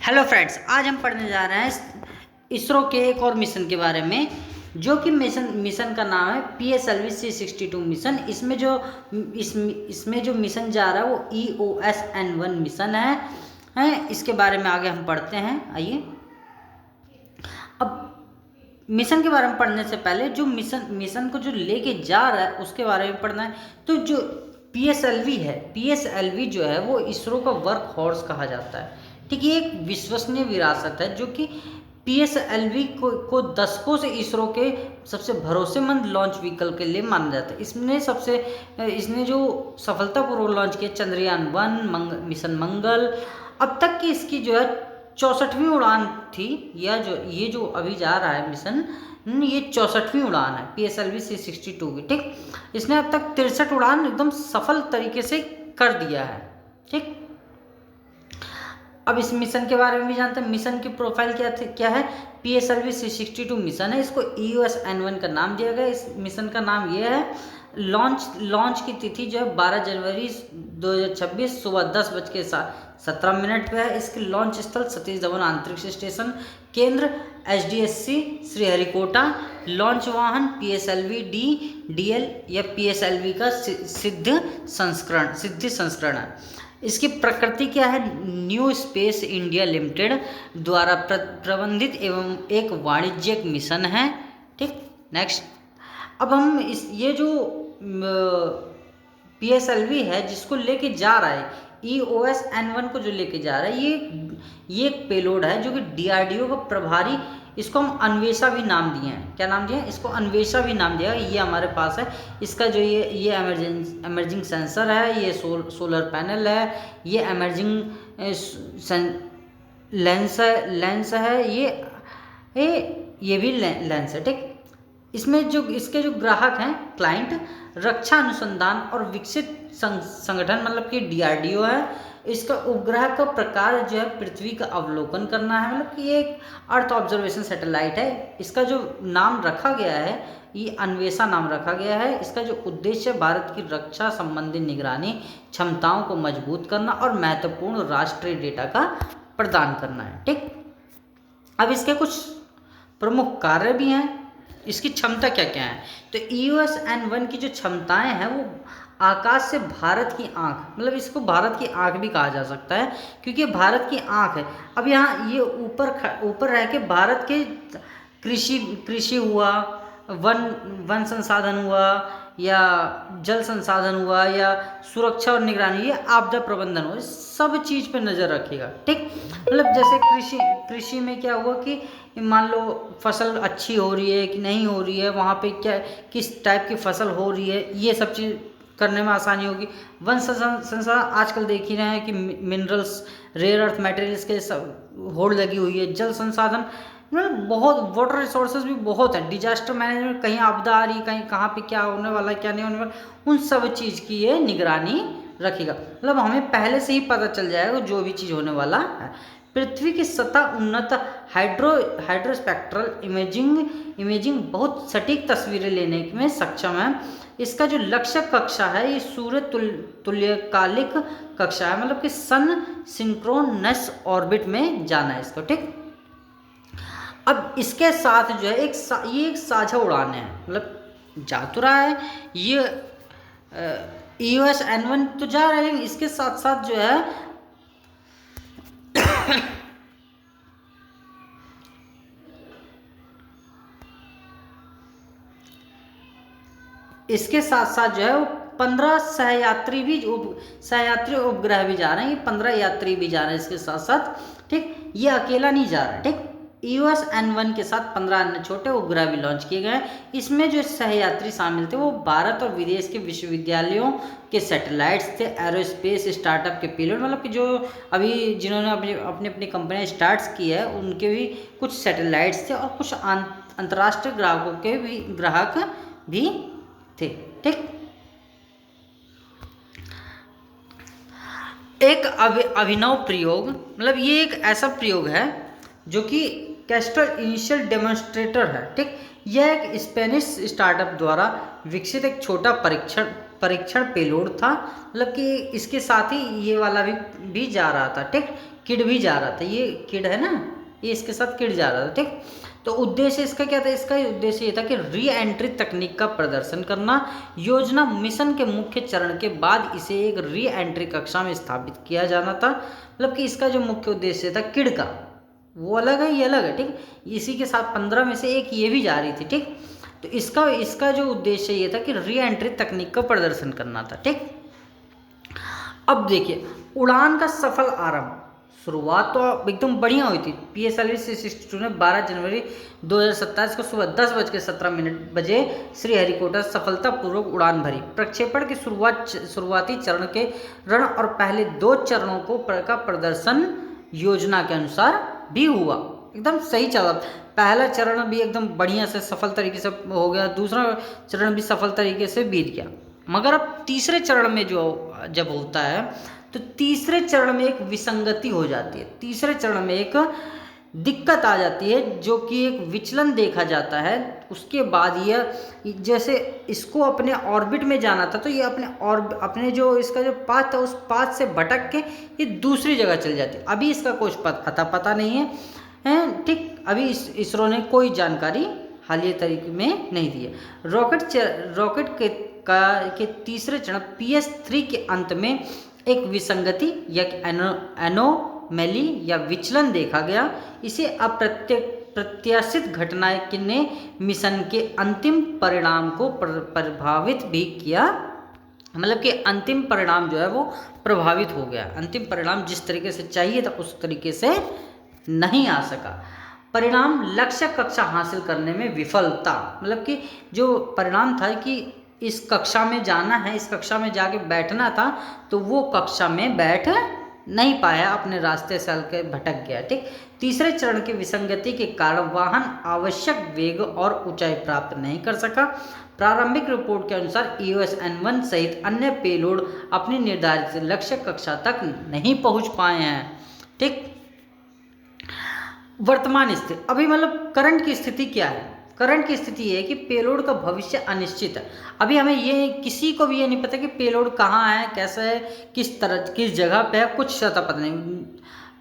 Hello friends, आज हम पढ़ने जा रहे हैं इसरो के एक और मिशन के बारे में, जो कि मिशन का नाम है PSLV C62 मिशन। इसमें जो मिशन जा रहा है वो EOS-N1 मिशन है। इसके बारे में आगे हम पढ़ते हैं। आइए, अब मिशन के बारे में पढ़ने से पहले जो मिशन को जो लेके जा रहा है उसके बारे में पढ़ना है। तो जो PSLV है, PSLV जो है वो इसरो का वर्क हॉर्स कहा जाता है। ठीक, ये एक विश्वसनीय विरासत है जो कि PSLV को दशकों से इसरो के सबसे भरोसेमंद लॉन्च व्हीकल के लिए माना जाता है। इसने जो सफलतापूर्वक लॉन्च किया चंद्रयान-1 मिशन मंगल, अब तक की इसकी जो है 64वीं उड़ान थी। ये जो अभी जा रहा है मिशन, ये 64वीं उड़ान है PSLV C62 की। ठीक, इसने अब तक 63 उड़ान एकदम सफल तरीके से कर दिया है। ठीक, अब इस मिशन के बारे में भी जानते हैं। मिशन की प्रोफाइल क्या है? PSLV C62 मिशन है। इसको EOS-N1 का नाम दिया गया। इस मिशन का नाम ये है। लॉन्च की तिथि जो है 12 जनवरी 2026 सुबह 10:17 पे है। इसके लॉन्च स्थल सतीश धवन अंतरिक्ष स्टेशन, केंद्र HDSC श्रीहरिकोटा। लॉन्च वाहन PSLV-D DL या PSLV का सिद्ध संस्करण है। इसकी प्रकृति क्या है? न्यू स्पेस इंडिया लिमिटेड द्वारा प्रबंधित एवं एक वाणिज्यिक मिशन है। ठीक, नेक्स्ट, अब हम ये जो PSLV है जिसको लेके जा रहा है, EOS-N1 को जो लेके जा रहा है, ये एक पेलोड है जो कि DRDO का प्रभारी, इसको हम अन्वेषा भी नाम दिए हैं। क्या नाम दिए हैं? इसको अन्वेषा भी नाम दिया है। ये हमारे पास है। इसका जो ये एमर्जिंग सेंसर है, ये सोलर पैनल है, ये एमर्जिंग लेंस है, ये भी लेंस है। ठीक, इसमें इसके जो ग्राहक हैं, क्लाइंट रक्षा अनुसंधान और विकसित संगठन मतलब कि DRDO है। इसका उपग्रह का प्रकार जो है पृथ्वी का अवलोकन करना है, मतलब कि ये एक अर्थ ऑब्जर्वेशन सैटेलाइट है। इसका जो नाम रखा गया है, ये अन्वेषा नाम रखा गया है। इसका जो उद्देश्य भारत की रक्षा संबंधी निगरानी क्षमताओं को मजबूत करना और महत्वपूर्ण राष्ट्रीय डेटा का प्रदान करना है। ठीक, अब इसके कुछ प्रमुख कार्य भी हैं। इसकी क्षमता क्या क्या है? तो EOS-N1 की जो क्षमताएं हैं वो आकाश से भारत की आंख, मतलब इसको भारत की आंख भी कहा जा सकता है क्योंकि भारत की आंख है। अब यहाँ ये ऊपर रह के भारत के कृषि हुआ, वन संसाधन हुआ, या जल संसाधन हुआ, या सुरक्षा और निगरानी, ये आपदा प्रबंधन हुआ, सब चीज़ पे नज़र रखेगा। ठीक, मतलब जैसे कृषि में क्या हुआ कि मान लो फसल अच्छी हो रही है कि नहीं हो रही है, वहाँ पे किस टाइप की फसल हो रही है, ये सब चीज़ करने में आसानी होगी। वन संसाधन आजकल देख ही रहे हैं कि मिनरल्स, रेयर अर्थ मटेरियल्स के सब होड़ लगी हुई है। जल संसाधन मतलब बहुत, वाटर रिसोर्सेज भी बहुत है। डिजास्टर मैनेजमेंट, कहीं आपदा आ रही, कहीं कहाँ पे क्या होने वाला है क्या नहीं होने वाला, उन सब चीज़ की ये निगरानी रखेगा। मतलब हमें पहले से ही पता चल जाएगा जो भी चीज़ होने वाला है। पृथ्वी की सतह उन्नत हाइड्रोस्पेक्ट्रल इमेजिंग बहुत सटीक तस्वीरें लेने में सक्षम है। इसका जो लक्ष्य कक्षा है, ये सूर्य तुल्यकालिक कक्षा है, मतलब कि सन सिंक्रोनस ऑर्बिट में जाना है इसको। ठीक, अब इसके साथ जो है ये एक साझा उड़ान है, मतलब जा तो रहा है ये EOS-N1 तो जा रहा है, लेकिन इसके साथ साथ जो है इसके साथ साथ जो है वो 15 सहयात्री उपग्रह भी जा रहे हैं। ये 15 यात्री भी जा रहे हैं इसके साथ साथ। ठीक, ये अकेला नहीं जा रहा है। ठीक, EOS-N1 के साथ 15 अन्य छोटे उपग्रह भी लॉन्च किए गए। इसमें जो सहयात्री शामिल थे वो भारत और विदेश के विश्वविद्यालयों के सैटेलाइट्स थे, एरोस्पेस स्टार्टअप के पिलोट, मतलब कि जो अभी जिन्होंने अपनी कंपनियां स्टार्ट की है उनके भी कुछ सैटेलाइट्स थे, और कुछ अंतर्राष्ट्रीय ग्राहक भी थे। ठीक, एक अभिनव प्रयोग, मतलब ये एक ऐसा प्रयोग है जो कि कैस्टर इनिशियल डेमोन्स्ट्रेटर है। ठीक, यह एक स्पेनिश स्टार्टअप द्वारा विकसित एक छोटा परीक्षण पेलोड था, मतलब कि इसके साथ ही ये वाला भी जा रहा था। ठीक, किड भी जा रहा था, ये किड है ना, ये इसके साथ किड जा रहा था, ठीक। तो उद्देश्य इसका क्या था, इसका उद्देश्य ये था कि री एंट्री तकनीक का प्रदर्शन करना। योजना मिशन के मुख्य चरण के बाद इसे एक री एंट्री कक्षा में स्थापित किया जाना था। मतलब कि इसका जो मुख्य उद्देश्य था किड का, वो अलग है, ये अलग है, ठीक। इसी के साथ 15 में से एक ये भी जा रही थी, ठीक। तो इसका जो उद्देश्य ये था कि री एंट्री तकनीक का प्रदर्शन करना था, ठीक। अब देखिए उड़ान का सफल आरंभ, शुरुआत तो एकदम बढ़िया हुई थी। PSLV C-62 ने 12 जनवरी 2027 को सुबह 10:17 बजे श्रीहरिकोटा सफलतापूर्वक उड़ान भरी। प्रक्षेपण की शुरुआती चरण के रण और पहले 2 चरणों का प्रदर्शन योजना के अनुसार भी हुआ, एकदम सही चला। पहला चरण भी एकदम बढ़िया से सफल तरीके से हो गया, दूसरा चरण भी सफल तरीके से बीत गया। मगर अब तीसरे चरण में जब होता है तो तीसरे चरण में एक विसंगति हो जाती है, तीसरे चरण में एक दिक्कत आ जाती है, जो कि एक विचलन देखा जाता है। उसके बाद यह जैसे इसको अपने ऑर्बिट में जाना था, तो ये अपने जो इसका जो पाथ था उस पाथ से भटक के ये दूसरी जगह चल जाती है। अभी इसका कुछ पता नहीं है, ठीक। अभी इसरो ने कोई जानकारी हालिया तरीके में नहीं दी है। रॉकेट के तीसरे चरण PS3 के अंत में एक विसंगति या एनोमैली या विचलन देखा गया। इसे अप्रत्याशित घटनाएं ने मिशन के अंतिम परिणाम को प्रभावित भी किया। मतलब कि अंतिम परिणाम जो है वो प्रभावित हो गया, अंतिम परिणाम जिस तरीके से चाहिए था उस तरीके से नहीं आ सका। परिणाम लक्ष्य कक्षा हासिल करने में विफलता, मतलब कि जो परिणाम था कि इस कक्षा में जाना है, इस कक्षा में जाके बैठना था, तो वो कक्षा में बैठ नहीं पाया, अपने रास्ते से हल्के भटक गया, ठीक। तीसरे चरण की विसंगति के कारण वाहन आवश्यक वेग और ऊंचाई प्राप्त नहीं कर सका। प्रारंभिक रिपोर्ट के अनुसार EOS-N1 सहित अन्य पेलोड अपनी निर्धारित लक्ष्य कक्षा तक नहीं पहुंच पाए हैं, ठीक। वर्तमान स्थिति, अभी मतलब करंट की स्थिति क्या है? करंट की स्थिति ये है कि पेलोड का भविष्य अनिश्चित है। अभी हमें ये किसी को भी ये नहीं पता कि पेलोड कहाँ है, कैसा है, किस जगह पे है, कुछ अता पता नहीं।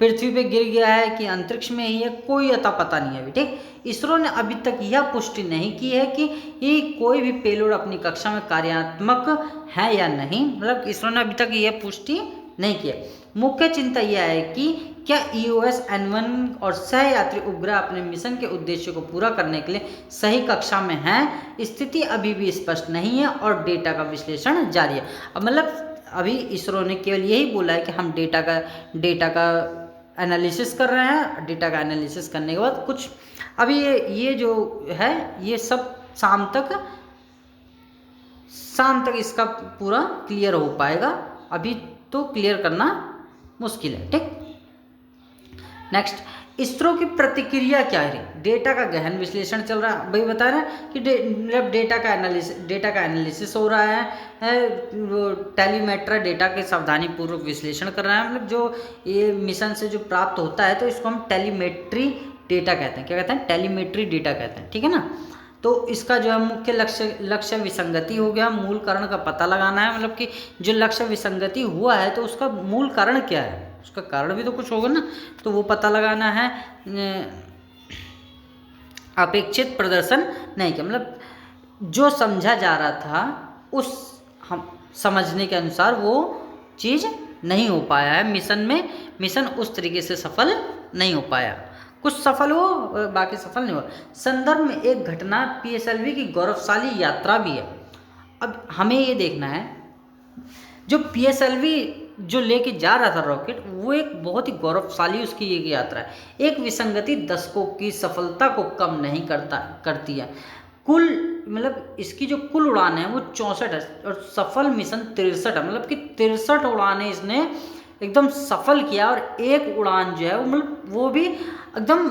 पृथ्वी पे गिर गया है कि अंतरिक्ष में ही है, कोई अता पता नहीं है अभी, ठीक। इसरो ने अभी तक यह पुष्टि नहीं की है कि ये कोई भी पेलोड अपनी कक्षा में कार्यात्मक है या नहीं, मतलब इसरो ने अभी तक यह पुष्टि नहीं किया। मुख्य चिंता यह है कि क्या EOS-N1 और सहयात्री उपग्रह अपने मिशन के उद्देश्य को पूरा करने के लिए सही कक्षा में हैं? स्थिति अभी भी स्पष्ट नहीं है और डेटा का विश्लेषण जारी है। अब मतलब अभी इसरो ने केवल यही बोला है कि हम डेटा का एनालिसिस कर रहे हैं। डेटा का एनालिसिस करने के बाद कुछ अभी ये जो है ये सब शाम तक इसका पूरा क्लियर हो पाएगा, अभी तो क्लियर करना मुश्किल है, ठीक। नेक्स्ट, इसरो की प्रतिक्रिया क्या है? डेटा का गहन विश्लेषण चल रहा है, भाई बता रहे हैं कि मतलब डेटा का एनालिसिस हो रहा है, वो टेलीमेट्रा डेटा के सावधानी पूर्वक विश्लेषण कर रहा है। मतलब जो ये मिशन से जो प्राप्त होता है तो इसको हम टेलीमेट्री डेटा कहते हैं। क्या कहते हैं? टेलीमेट्री डेटा कहते हैं, ठीक है ना। तो इसका जो है मुख्य लक्ष्य विसंगति हो गया, मूल कारण का पता लगाना है। मतलब कि जो लक्ष्य विसंगति हुआ है तो उसका मूल कारण क्या है, उसका कारण भी तो कुछ होगा ना, तो वो पता लगाना है। अपेक्षित प्रदर्शन नहीं किया, मतलब जो समझा जा रहा था उस हम समझने के अनुसार वो चीज़ नहीं हो पाया है मिशन उस तरीके से सफल नहीं हो पाया। कुछ सफल हो, बाकी सफल नहीं हुआ। संदर्भ में एक घटना PSLV की गौरवशाली यात्रा भी है। अब हमें ये देखना है जो PSLV जो लेके जा रहा था रॉकेट, वो एक बहुत ही गौरवशाली उसकी एक यात्रा है। एक विसंगति दशकों की सफलता को कम नहीं करती है। कुल मतलब इसकी जो कुल उड़ान है वो 64 है और सफल मिशन 63 है। मतलब कि 63 उड़ानें इसने एकदम सफल किया और एक उड़ान जो है वो मतलब वो भी एकदम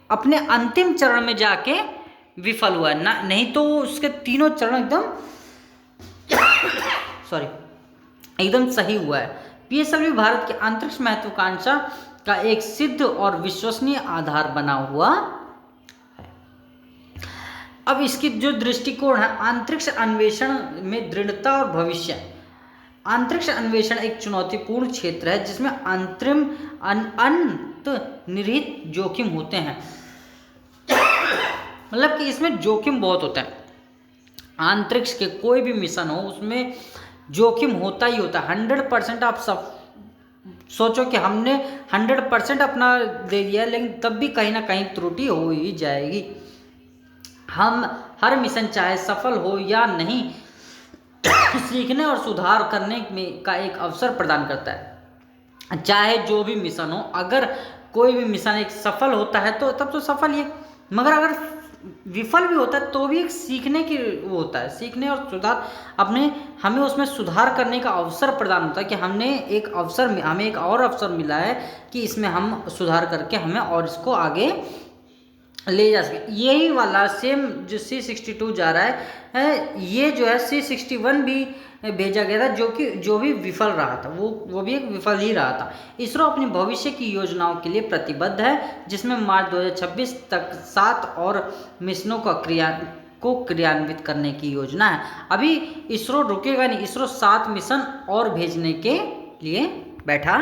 अपने अंतिम चरण में जाके विफल हुआ है ना, नहीं तो उसके तीनों चरण एकदम सही हुआ है। PSLV भारत की अंतरिक्ष महत्वाकांक्षा का एक सिद्ध और विश्वसनीय आधार बना हुआ है। अब इसकी जो दृष्टिकोण है अंतरिक्ष अन्वेषण में दृढ़ता और भविष्य, अंतरिक्ष अन्वेषण एक चुनौतीपूर्ण क्षेत्र है जिसमें अंतरिम अंतर्निहित जोखिम होते हैं। मतलब कि इसमें जोखिम बहुत होता है। अंतरिक्ष के कोई भी मिशन हो उसमें जोखिम होता ही होता है। 100% आप सब सोचो कि हमने 100% अपना दे दिया, लेकिन तब भी कहीं ना कहीं त्रुटि हो ही जाएगी। हम हर मिशन चाहे सफल हो या नहीं सीखने और सुधार करने में का एक अवसर प्रदान करता है। चाहे जो भी मिशन हो, अगर कोई भी मिशन एक सफल होता है तो तब तो सफल ही है, मगर अगर विफल भी होता है तो भी एक सीखने की वो होता है, सीखने और सुधार हमें उसमें सुधार करने का अवसर प्रदान होता है कि हमें एक और अवसर मिला है कि इसमें हम सुधार करके हमें और इसको आगे ले जा सके। यही वाला सेम जो C62 जा रहा है, ये जो है C61 भी भेजा गया था, जो भी विफल रहा था, वो भी एक विफल ही रहा था। इसरो अपने भविष्य की योजनाओं के लिए प्रतिबद्ध है, जिसमें मार्च 2026 तक 7 और मिशनों को क्रियान्वित करने की योजना है। अभी इसरो रुकेगा नहीं, इसरो 7 मिशन और भेजने के लिए बैठा